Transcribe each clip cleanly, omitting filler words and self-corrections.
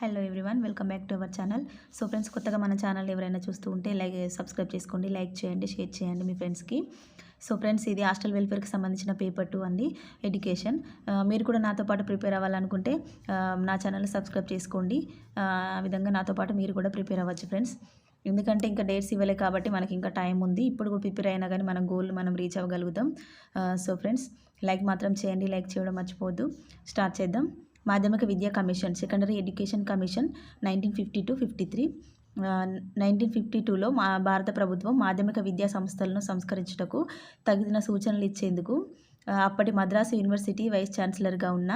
Hello everyone, welcome back to our channel. So friends, కొత్తగా మన channel ఎవరైనా చూస్తూ ఉంటే సబ్స్క్రైబ్ చేసుకోండి, లైక్ చేయండి, షేర్ చేయండి మీ ఫ్రెండ్స్కి. సో ఫ్రెండ్స్, ఇది హాస్టల్ వెల్ఫేర్కి సంబంధించిన పేపర్ 2 అండి, ఎడ్యుకేషన్. మీరు కూడా నాతో పాటు ప్రిపేర్ అవ్వాలనుకుంటే నా ఛానల్ని సబ్స్క్రైబ్ చేసుకోండి. ఆ విధంగా నాతో పాటు మీరు కూడా ప్రిపేర్ అవ్వచ్చు ఫ్రెండ్స్. ఎందుకంటే ఇంకా డేట్స్ ఇవ్వలే కాబట్టి మనకి ఇంకా టైం ఉంది. ఇప్పుడు కూడా ప్రిపేర్ అయినా కానీ మనం గోల్ రీచ్ అవ్వగలుగుతాం. సో ఫ్రెండ్స్, లైక్ మాత్రం చేయండి, లైక్ చేయడం మర్చిపోవద్దు. స్టార్ట్ చేద్దాం. మాధ్యమిక విద్యా కమిషన్, సెకండరీ ఎడ్యుకేషన్ కమిషన్ 1952-53. 1952లో భారత ప్రభుత్వం మాధ్యమిక విద్యా సంస్థలను సంస్కరించుటకు తగిన సూచనలు ఇచ్చేందుకు అప్పటి మద్రాసు యూనివర్సిటీ వైస్ ఛాన్సలర్గా ఉన్న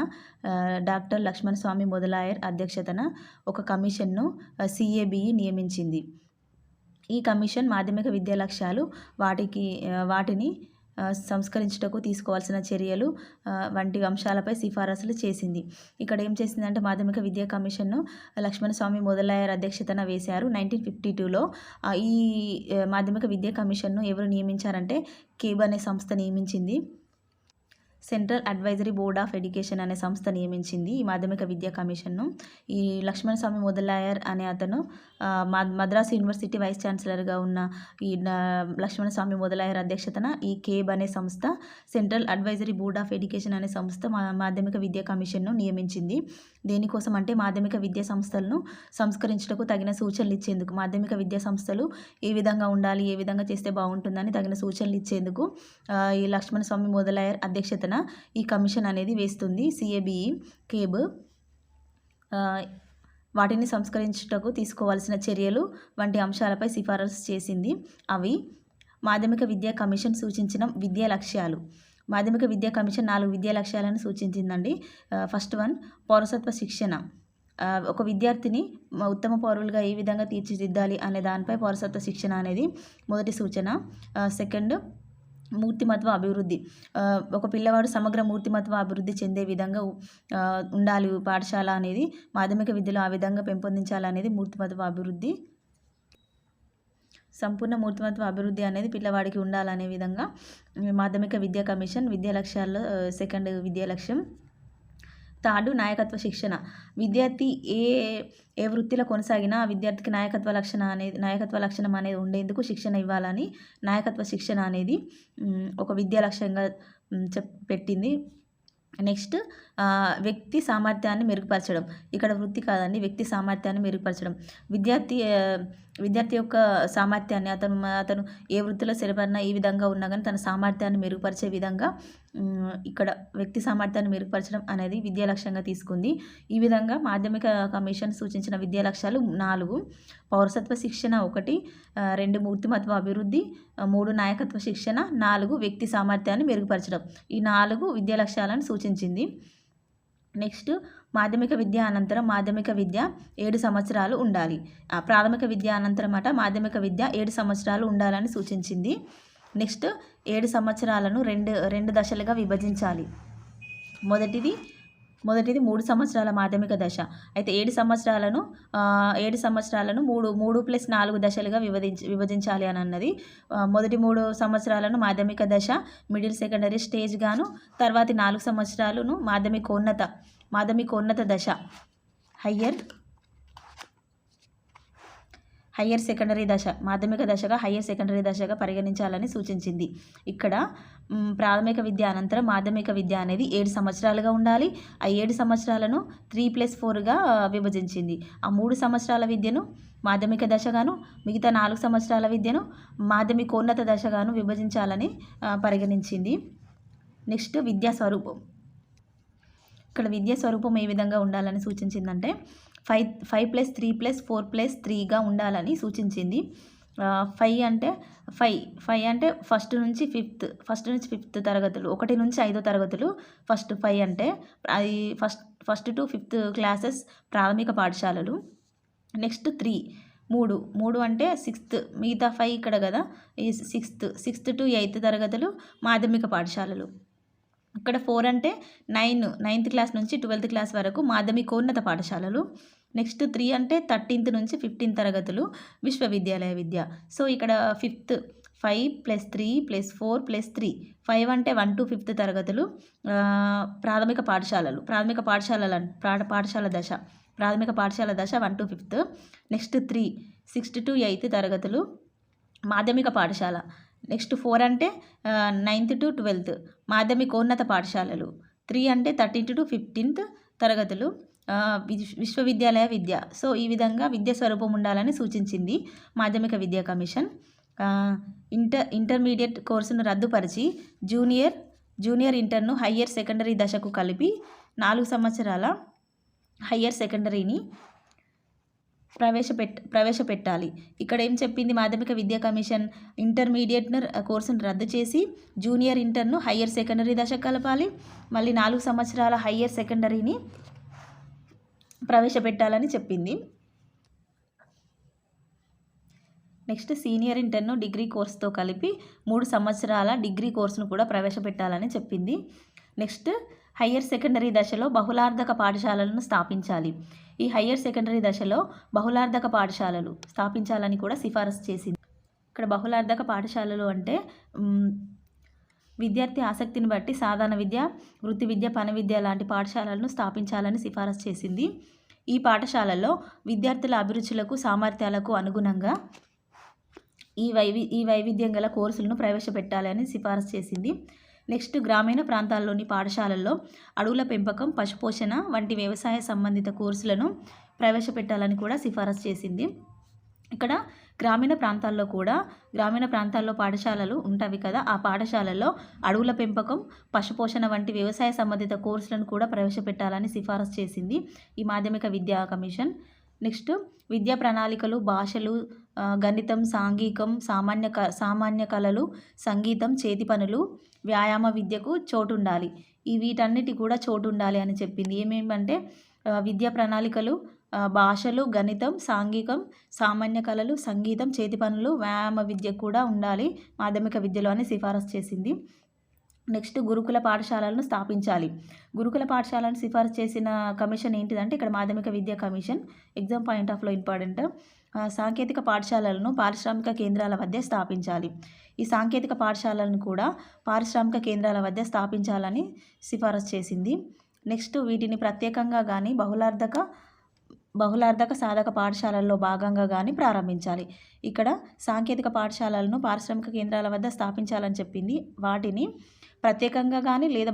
డాక్టర్ లక్ష్మణ స్వామి మొదలాయర్ అధ్యక్షతన ఒక కమిషన్ను CABE నియమించింది. ఈ కమిషన్ మాధ్యమిక విద్యా లక్ష్యాలు, వాటిని సంస్కరించుటకు తీసుకోవాల్సిన చర్యలు వంటి అంశాలపై సిఫారసులు చేసింది. ఇక్కడ ఏం చేసిందంటే, మాధ్యమిక విద్యా కమిషన్ను లక్ష్మణ స్వామి మొదలాయర్ అధ్యక్షతన వేశారు 1952లో. ఈ మాధ్యమిక విద్యా కమిషన్ను ఎవరు నియమించారంటే కేబ్ అనే సంస్థ నియమించింది. Central advisory board of education అనే సంస్థ నియమించింది ఈ మాధ్యమిక విద్యా కమిషన్ను. ఈ లక్ష్మణ స్వామి మొదలాయర్ అనే అతను మద్రాసు యూనివర్సిటీ వైస్ ఛాన్సలర్గా ఉన్న ఈ లక్ష్మణ స్వామి మొదలాయర్ అధ్యక్షతన ఈ కేబ్ అనే సంస్థ, central advisory board of education అనే సంస్థ మాధ్యమిక విద్యా కమిషన్ను నియమించింది. దేనికోసం అంటే, మాధ్యమిక విద్యా సంస్థలను సంస్కరించుటకు తగిన సూచనలు ఇచ్చేందుకు. మాధ్యమిక విద్యా సంస్థలు ఏ విధంగా ఉండాలి, ఏ విధంగా చేస్తే బాగుంటుందని తగిన సూచనలు ఇచ్చేందుకు ఈ లక్ష్మణ స్వామి మొదలాయర్ అధ్యక్షతన ఈ కమిషన్ అనేది వేస్తుంది CABE, కేబ్. వాటిని సంస్కరించుటకు తీసుకోవాల్సిన చర్యలు వంటి అంశాలపై సిఫారసు చేసింది. అవి మాధ్యమిక విద్యా కమిషన్ సూచించిన విద్యా లక్ష్యాలు. మాధ్యమిక విద్యా కమిషన్ 4 విద్యా లక్ష్యాలను సూచించిందండి. ఫస్ట్ వన్, పౌరసత్వ శిక్షణ. ఒక విద్యార్థిని ఉత్తమ పౌరులుగా ఏ విధంగా తీర్చిదిద్దాలి అనే దానిపై పౌరసత్వ శిక్షణ అనేది మొదటి సూచన. సెకండ్, మూర్తిమత్వ అభివృద్ధి. ఒక పిల్లవాడు సమగ్ర మూర్తిమత్వ అభివృద్ధి చెందే విధంగా ఉండాలి పాఠశాల అనేది. మాధ్యమిక విద్యలో ఆ విధంగా పెంపొందించాలనేది మూర్తిమత్వ అభివృద్ధి. సంపూర్ణ మూర్తిమత్వ అభివృద్ధి అనేది పిల్లవాడికి ఉండాలనే విధంగా మాధ్యమిక విద్యా కమిషన్ విద్యా లక్ష్యాల్లో సెకండ్ విద్యా లక్ష్యం. థర్డ్, నాయకత్వ శిక్షణ. విద్యార్థి ఏ వృత్తిలో కొనసాగినా ఆ విద్యార్థికి నాయకత్వ లక్షణం అనేది ఉండేందుకు శిక్షణ ఇవ్వాలని నాయకత్వ శిక్షణ అనేది ఒక విద్యా లక్ష్యంగా పెట్టింది. నెక్స్ట్, వ్యక్తి సామర్థ్యాన్ని మెరుగుపరచడం. ఇక్కడ వృత్తి కాదండి, వ్యక్తి సామర్థ్యాన్ని మెరుగుపరచడం. విద్యార్థి యొక్క సామర్థ్యాన్ని, అతను ఏ వృత్తిలో స్థిరపడినా ఏ విధంగా ఉన్నా కానీ తన సామర్థ్యాన్ని మెరుగుపరిచే విధంగా ఇక్కడ వ్యక్తి సామర్థ్యాన్ని మెరుగుపరచడం అనేది విద్యా లక్ష్యంగా తీసుకుంది. ఈ విధంగా మాధ్యమిక కమిషన్ సూచించిన విద్యా లక్ష్యాలు 4: పౌరసత్వ శిక్షణ 1, 2 మూర్తిమత్వ అభివృద్ధి, 3 నాయకత్వ శిక్షణ, 4 వ్యక్తి సామర్థ్యాన్ని మెరుగుపరచడం. ఈ 4 విద్యా లక్ష్యాలను సూచించింది. నెక్స్ట్, మాధ్యమిక విద్య అనంతరం మాధ్యమిక విద్య 7 సంవత్సరాలు ఉండాలి. ప్రాథమిక విద్య అనంతరం మాధ్యమిక విద్య 7 సంవత్సరాలు ఉండాలని సూచించింది. నెక్స్ట్, 7 సంవత్సరాలను రెండు దశలుగా విభజించాలి. మొదటిది 3 సంవత్సరాల మాధ్యమిక దశ. అయితే 7 సంవత్సరాలను 3+4 దశలుగా విభజించాలి అని అన్నది. మొదటి 3 సంవత్సరాలను మాధ్యమిక దశ, మిడిల్ సెకండరీ స్టేజ్ గాను, తర్వాతి 4 సంవత్సరాలను మాధ్యమికోన్నత దశ, హయ్యర్ సెకండరీ దశ, మాధ్యమిక దశగా హయ్యర్ సెకండరీ దశగా పరిగణించాలని సూచించింది. ఇక్కడ ప్రాథమిక విద్య అనంతరం మాధ్యమిక విద్య అనేది 7 సంవత్సరాలుగా ఉండాలి. ఆ 7 సంవత్సరాలను 3+4గా విభజించింది. ఆ 3 సంవత్సరాల విద్యను మాధ్యమిక దశగాను, మిగతా 4 సంవత్సరాల విద్యను మాధ్యమికోన్నత దశగాను విభజించాలని పరిగణించింది. నెక్స్ట్, విద్యా స్వరూపం. ఇక్కడ విద్యా స్వరూపం ఏ విధంగా ఉండాలని సూచించిందంటే 5+3+4+3గా ఉండాలని సూచించింది. 5 అంటే ఫస్ట్ నుంచి ఫిఫ్త్ తరగతులు, 1 నుంచి 5వ తరగతులు ఫస్ట్. 5 అంటే అది ఫస్ట్ టు 5th క్లాసెస్ ప్రాథమిక పాఠశాలలు. నెక్స్ట్ 3 అంటే 6th, మిగతా 5 ఇక్కడ కదా, ఈ 6th to 8th తరగతులు మాధ్యమిక పాఠశాలలు. ఇక్కడ 4 అంటే 9th క్లాస్ నుంచి 12th క్లాస్ వరకు మాధ్యమికోన్నత పాఠశాలలు. నెక్స్ట్ 3 అంటే 13th నుంచి 15th తరగతులు విశ్వవిద్యాలయ విద్య. సో ఇక్కడ 5th 5+3+4+3 5 అంటే 1 to 5th తరగతులు ప్రాథమిక పాఠశాల దశ. ప్రాథమిక పాఠశాల దశ 1 to 5th. Next 3 6th to 8th తరగతులు మాధ్యమిక పాఠశాల. నెక్స్ట్ 4 అంటే 9th to 12th మాధ్యమికోన్నత పాఠశాలలు. 3 అంటే 13th to 15th తరగతులు విశ్వవిద్యాలయ విద్య. సో ఈ విధంగా విద్య స్వరూపం ఉండాలని సూచించింది మాధ్యమిక విద్యా కమిషన్. ఇంటర్మీడియట్ కోర్సును రద్దుపరిచి జూనియర్ ఇంటర్ను హయ్యర్ సెకండరీ దశకు కలిపి 4 సంవత్సరాల హయ్యర్ సెకండరీని ప్రవేశపెట్టాలి. ఇక్కడ ఏం చెప్పింది మాధ్యమిక విద్యా కమిషన్? ఇంటర్మీడియట్ కోర్సును రద్దు చేసి జూనియర్ ఇంటర్ను హయ్యర్ సెకండరీ దశకు కలపాలి, మళ్ళీ 4 సంవత్సరాల హయ్యర్ సెకండరీని ప్రవేశపెట్టాలని చెప్పింది. నెక్స్ట్ సీనియర్ ఇంటర్ను డిగ్రీ కోర్సుతో కలిపి 3 సంవత్సరాల డిగ్రీ కోర్సును కూడా ప్రవేశపెట్టాలని చెప్పింది. నెక్స్ట్ హయ్యర్ సెకండరీ దశలో బహుళార్థక పాఠశాలలను స్థాపించాలి. ఈ హయ్యర్ సెకండరీ దశలో బహుళార్థక పాఠశాలలు స్థాపించాలని కూడా సిఫారసు చేసింది. ఇక్కడ బహుళార్థక పాఠశాలలు అంటే విద్యార్థి ఆసక్తిని బట్టి సాధారణ విద్య, వృత్తి విద్య, పని విద్య లాంటి పాఠశాలలను స్థాపించాలని సిఫారసు చేసింది. ఈ పాఠశాలల్లో విద్యార్థుల అభిరుచులకు, సామర్థ్యాలకు అనుగుణంగా ఈ వైవిధ్యం గల కోర్సులను ప్రవేశపెట్టాలని సిఫారసు చేసింది. నెక్స్ట్ గ్రామీణ ప్రాంతాల్లోని పాఠశాలల్లో అడవుల పెంపకం, పశుపోషణ వంటి వ్యవసాయ సంబంధిత కోర్సులను ప్రవేశపెట్టాలని కూడా సిఫారసు చేసింది. ఇక్కడ గ్రామీణ ప్రాంతాల్లో పాఠశాలలు ఉంటాయి కదా, ఆ పాఠశాలల్లో అడవుల పెంపకం, పశుపోషణ వంటి వ్యవసాయ సంబంధిత కోర్సులను కూడా ప్రవేశపెట్టాలని సిఫారసు చేసింది ఈ మాధ్యమిక విద్యా కమిషన్. నెక్స్ట్ విద్యా ప్రణాళికలు, భాషలు, గణితం, సాంఘికం, సామాన్య కళలు, సంగీతం, చేతి పనులు, వ్యాయామ విద్యకు చోటు ఉండాలి. వీటన్నిటి కూడా చోటు ఉండాలి అని చెప్పింది. ఏమేమంటే విద్యా ప్రణాళికలు, భాషలు, గణితం, సాంఘికం, సామాన్య కళలు, సంగీతం, చేతి పనులు, వ్యాయామ విద్య కూడా ఉండాలి మాధ్యమిక విద్యలో అని సిఫారసు చేసింది. నెక్స్ట్ గురుకుల పాఠశాలలను స్థాపించాలి. గురుకుల పాఠశాలను సిఫారసు చేసిన కమిషన్ ఏంటిదంటే ఇక్కడ మాధ్యమిక విద్యా కమిషన్. ఎగ్జామ్ పాయింట్ ఆఫ్లో ఇంపార్టెంట్. సాంకేతిక పాఠశాలలను పారిశ్రామిక కేంద్రాల వద్ద స్థాపించాలి. ఈ సాంకేతిక పాఠశాలను కూడా పారిశ్రామిక కేంద్రాల వద్ద స్థాపించాలని సిఫారసు చేసింది. నెక్స్ట్ వీటిని ప్రత్యేకంగా కానీ బహుళార్థక సాధక పాఠశాలల్లో భాగంగా కానీ ప్రారంభించాలి. ఇక్కడ సాంకేతిక పాఠశాలలను పారిశ్రామిక కేంద్రాల వద్ద స్థాపించాలని చెప్పింది. వాటిని ప్రత్యేకంగా కానీ లేదా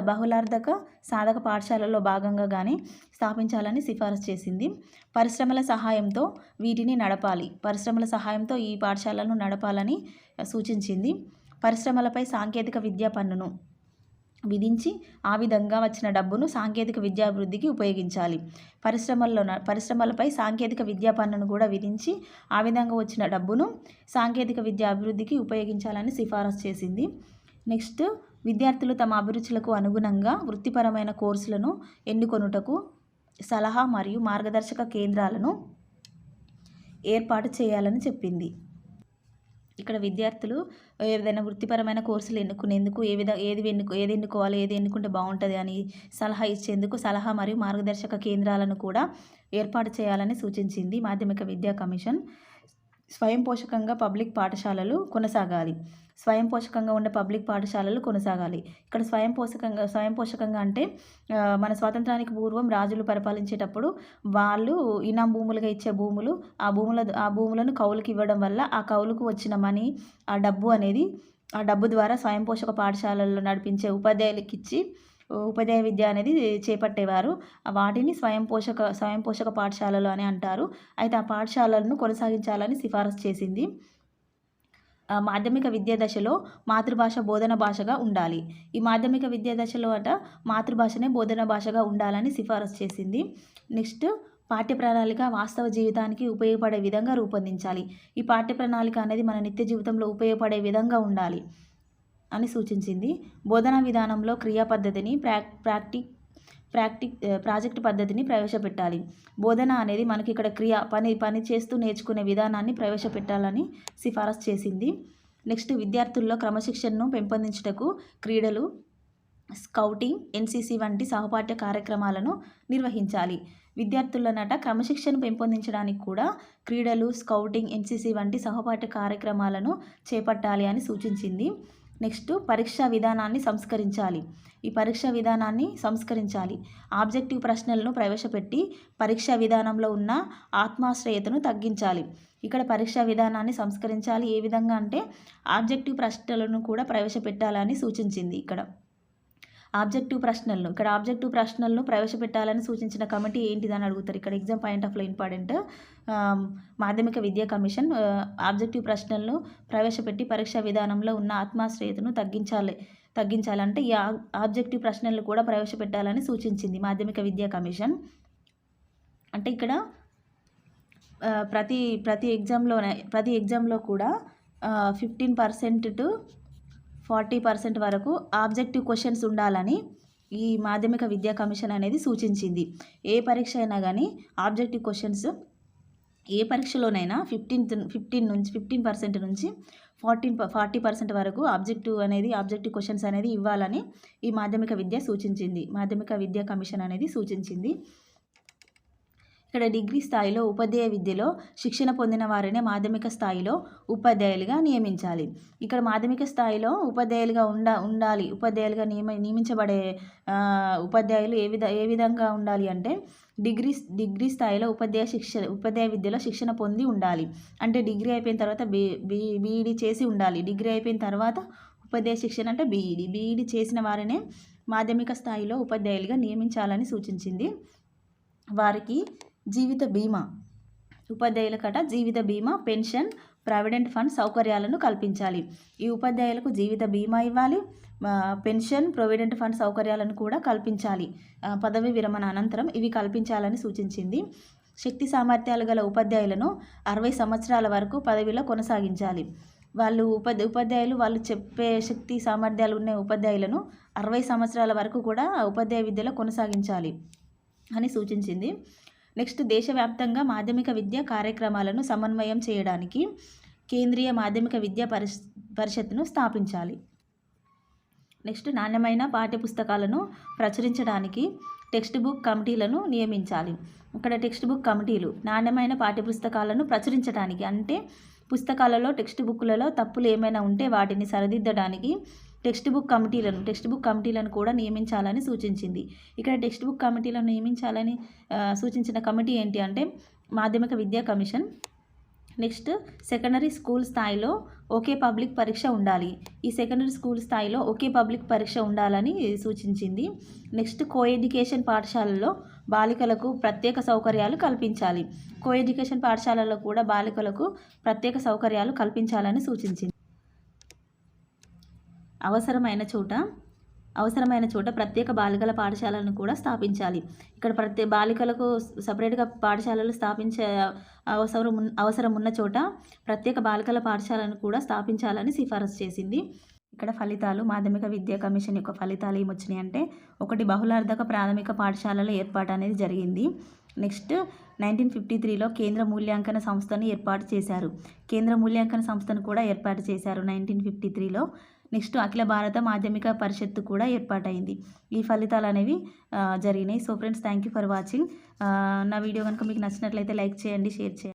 బహుళార్థక సాధక పాఠశాలల్లో భాగంగా కానీ స్థాపించాలని సిఫారసు చేసింది. పరిశ్రమల సహాయంతో వీటిని నడపాలి. పరిశ్రమల సహాయంతో ఈ పాఠశాలను నడపాలని సూచించింది. పరిశ్రమలపై సాంకేతిక విద్యా పన్నును విధించి ఆ విధంగా వచ్చిన డబ్బును సాంకేతిక విద్యాభివృద్ధికి ఉపయోగించాలి. పరిశ్రమలపై సాంకేతిక విద్యా పన్నును కూడా విధించి ఆ విధంగా వచ్చిన డబ్బును సాంకేతిక విద్యా అభివృద్ధికి ఉపయోగించాలని సిఫారసు చేసింది. నెక్స్ట్ విద్యార్థులు తమ అభిరుచులకు అనుగుణంగా వృత్తిపరమైన కోర్సులను ఎన్నుకొనుటకు సలహా మరియు మార్గదర్శక కేంద్రాలను ఏర్పాటు చేయాలని చెప్పింది. ఇక్కడ విద్యార్థులు ఏదైనా వృత్తిపరమైన కోర్సులు ఎన్నుకునేందుకు ఏది ఎన్నుకోవాలి, ఏది ఎన్నుకుంటే బాగుంటుంది అని సలహా ఇచ్చేందుకు సలహా మరియు మార్గదర్శక కేంద్రాలను కూడా ఏర్పాటు చేయాలని సూచించింది మాధ్యమిక విద్యా కమిషన్. స్వయం పోషకంగా పబ్లిక్ పాఠశాలలు కొనసాగాలి. స్వయం పోషకంగా ఉండే పబ్లిక్ పాఠశాలలు కొనసాగాలి. ఇక్కడ స్వయం పోషకంగా అంటే మన స్వాతంత్రానికి పూర్వం రాజులు పరిపాలించేటప్పుడు వాళ్ళు ఇనాం భూములుగా ఇచ్చే భూములు, ఆ భూములను కౌలుకి ఇవ్వడం వల్ల ఆ కౌలుకు వచ్చిన మనీ, ఆ డబ్బు ద్వారా స్వయం పోషక పాఠశాలల్లో నడిపించే ఉపాధ్యాయులకు ఇచ్చి ఉపాధ్యాయ విద్య అనేది చేపట్టేవారు. వాటిని స్వయం పోషక పాఠశాలలు అని అంటారు. అయితే ఆ పాఠశాలలను కొనసాగించాలని సిఫారసు చేసింది. మాధ్యమిక విద్యా దశలో మాతృభాష బోధన భాషగా ఉండాలి. ఈ మాధ్యమిక విద్యా దశలో మాతృభాషనే బోధన భాషగా ఉండాలని సిఫారసు చేసింది. నెక్స్ట్ పాఠ్య ప్రణాళిక వాస్తవ జీవితానికి ఉపయోగపడే విధంగా రూపొందించాలి. ఈ పాఠ్య ప్రణాళిక అనేది మన నిత్య జీవితంలో ఉపయోగపడే విధంగా ఉండాలి అని సూచించింది. బోధనా విధానంలో క్రియా పద్ధతిని, ప్రాజెక్ట్ పద్ధతిని ప్రవేశపెట్టాలి. బోధన అనేది మనకి ఇక్కడ పని చేస్తూ నేర్చుకునే విధానాన్ని ప్రవేశపెట్టాలని సిఫారసు చేసింది. నెక్స్ట్ విద్యార్థుల్లో క్రమశిక్షణను పెంపొందించుటకు క్రీడలు, స్కౌటింగ్, ఎన్సీసీ వంటి సహపాఠ్య కార్యక్రమాలను నిర్వహించాలి. విద్యార్థులనట క్రమశిక్షణ పెంపొందించడానికి కూడా క్రీడలు, స్కౌటింగ్, ఎన్సీసీ వంటి సహపాఠ్య కార్యక్రమాలను చేపట్టాలి అని సూచించింది. నెక్స్ట్ పరీక్షా విధానాన్ని సంస్కరించాలి. ఈ పరీక్షా విధానాన్ని సంస్కరించాలి. ఆబ్జెక్టివ్ ప్రశ్నలను ప్రవేశపెట్టి పరీక్షా విధానంలో ఉన్న ఆత్మాశ్రయతను తగ్గించాలి. ఇక్కడ పరీక్షా విధానాన్ని సంస్కరించాలి. ఏ విధంగా అంటే ఆబ్జెక్టివ్ ప్రశ్నలను కూడా ప్రవేశపెట్టాలని సూచించింది. ఇక్కడ ఆబ్జెక్టివ్ ప్రశ్నలను ప్రవేశపెట్టాలని సూచించిన కమిటీ ఏంటిదని అడుగుతారు. ఇక్కడ ఎగ్జామ్ పాయింట్ ఆఫ్లో ఇంపార్టెంట్. మాధ్యమిక విద్యా కమిషన్ ఆబ్జెక్టివ్ ప్రశ్నలను ప్రవేశపెట్టి పరీక్షా విధానంలో ఉన్న ఆత్మాశ్రయతను తగ్గించాలంటే ఈ ఆబ్జెక్టివ్ ప్రశ్నలను కూడా ప్రవేశపెట్టాలని సూచించింది మాధ్యమిక విద్యా కమిషన్. అంటే ఇక్కడ ప్రతి ఎగ్జామ్లో కూడా 15% to 40% వరకు ఆబ్జెక్టివ్ క్వశ్చన్స్ ఉండాలని ఈ మాధ్యమిక విద్యా కమిషన్ అనేది సూచించింది. ఏ పరీక్ష అయినా కానీ ఆబ్జెక్టివ్ క్వశ్చన్స్ ఏ పరీక్షలోనైనా 15% నుంచి 40% వరకు ఆబ్జెక్టివ్ క్వశ్చన్స్ అనేది ఇవ్వాలని ఈ మాధ్యమిక విద్యా కమిషన్ అనేది సూచించింది. ఇక్కడ డిగ్రీ స్థాయిలో ఉపాధ్యాయ విద్యలో శిక్షణ పొందిన వారినే మాధ్యమిక స్థాయిలో ఉపాధ్యాయులుగా నియమించాలి. ఇక్కడ మాధ్యమిక స్థాయిలో ఉపాధ్యాయులుగా ఉపాధ్యాయులుగా నియమించబడే ఉపాధ్యాయులు ఏ విధంగా ఉండాలి అంటే డిగ్రీ స్థాయిలో ఉపాధ్యాయ విద్యలో శిక్షణ పొంది ఉండాలి. అంటే డిగ్రీ అయిపోయిన తర్వాత బీఈడి చేసి ఉండాలి. డిగ్రీ అయిపోయిన తర్వాత ఉపాధ్యాయ శిక్షణ అంటే బీఈడి చేసిన వారినే మాధ్యమిక స్థాయిలో ఉపాధ్యాయులుగా నియమించాలని సూచించింది. వారికి జీవిత బీమా, ఉపాధ్యాయులకట జీవిత బీమా, పెన్షన్, ప్రావిడెంట్ ఫండ్ సౌకర్యాలను కల్పించాలి. ఈ ఉపాధ్యాయులకు జీవిత బీమా ఇవ్వాలి, పెన్షన్, ప్రొవిడెంట్ ఫండ్ సౌకర్యాలను కూడా కల్పించాలి. పదవి విరమణ అనంతరం ఇవి కల్పించాలని సూచించింది. శక్తి సామర్థ్యాలు గల ఉపాధ్యాయులను 60 సంవత్సరాల వరకు పదవిలో కొనసాగించాలి. ఉపాధ్యాయులు వాళ్ళు చెప్పే శక్తి సామర్థ్యాలు ఉన్న ఉపాధ్యాయులను 60 సంవత్సరాల వరకు కూడా ఉపాధ్యాయ విద్యలో కొనసాగించాలి అని సూచించింది. నెక్స్ట్ దేశవ్యాప్తంగా మాధ్యమిక విద్యా కార్యక్రమాలను సమన్వయం చేయడానికి కేంద్రీయ మాధ్యమిక విద్యా పరిషత్ను స్థాపించాలి. నెక్స్ట్ నాణ్యమైన పాఠ్యపుస్తకాలను ప్రచురించడానికి టెక్స్ట్ బుక్ కమిటీలను నియమించాలి. ఇక్కడ టెక్స్ట్ బుక్ కమిటీలు నాణ్యమైన పాఠ్యపుస్తకాలను ప్రచురించడానికి అంటే పుస్తకాలలో టెక్స్ట్ బుక్లలో తప్పులు ఏమైనా ఉంటే వాటిని సరిదిద్దడానికి టెక్స్ట్ బుక్ కమిటీలను కూడా నియమించాలని సూచించింది. ఇక్కడ టెక్స్ట్ బుక్ కమిటీలను నియమించాలని సూచించిన కమిటీ ఏంటి అంటే మాధ్యమిక విద్యా కమిషన్. నెక్స్ట్ సెకండరీ స్కూల్ స్థాయిలో ఒకే పబ్లిక్ పరీక్ష ఉండాలి. ఈ సెకండరీ స్కూల్ స్థాయిలో ఒకే పబ్లిక్ పరీక్ష ఉండాలని సూచించింది. నెక్స్ట్ కోఎడ్యుకేషన్ పాఠశాలలో బాలికలకు ప్రత్యేక సౌకర్యాలు కల్పించాలి. కోఎడ్యుకేషన్ పాఠశాలలో కూడా బాలికలకు ప్రత్యేక సౌకర్యాలు కల్పించాలని సూచించింది. అవసరమైన చోట ప్రత్యేక బాలికల పాఠశాలను కూడా స్థాపించాలి. ఇక్కడ బాలికలకు సపరేట్గా పాఠశాలలు స్థాపించే అవసరం ఉన్న చోట ప్రత్యేక బాలికల పాఠశాలను కూడా స్థాపించాలని సిఫారసు చేసింది. ఇక్కడ ఫలితాలు మాధ్యమిక విద్యా కమిషన్ యొక్క ఫలితాలు ఏమొచ్చినాయి అంటే 1 బహుళార్థక ప్రాథమిక పాఠశాలల ఏర్పాటు అనేది జరిగింది. నెక్స్ట్ 1953లో కేంద్ర మూల్యాంకన సంస్థను ఏర్పాటు చేశారు. కేంద్ర మూల్యాంకన సంస్థను కూడా ఏర్పాటు చేశారు 1953లో. నెక్స్ట్ అఖిల భారత మాధ్యమిక పరిషత్తు కూడా ఏర్పాటైంది. ఈ ఫలితాలు అనేవి జరిగినాయి. So friends, thank you for watching. నా వీడియో కనుక మీకు నచ్చినట్లయితే లైక్ చేయండి, షేర్ చేయండి.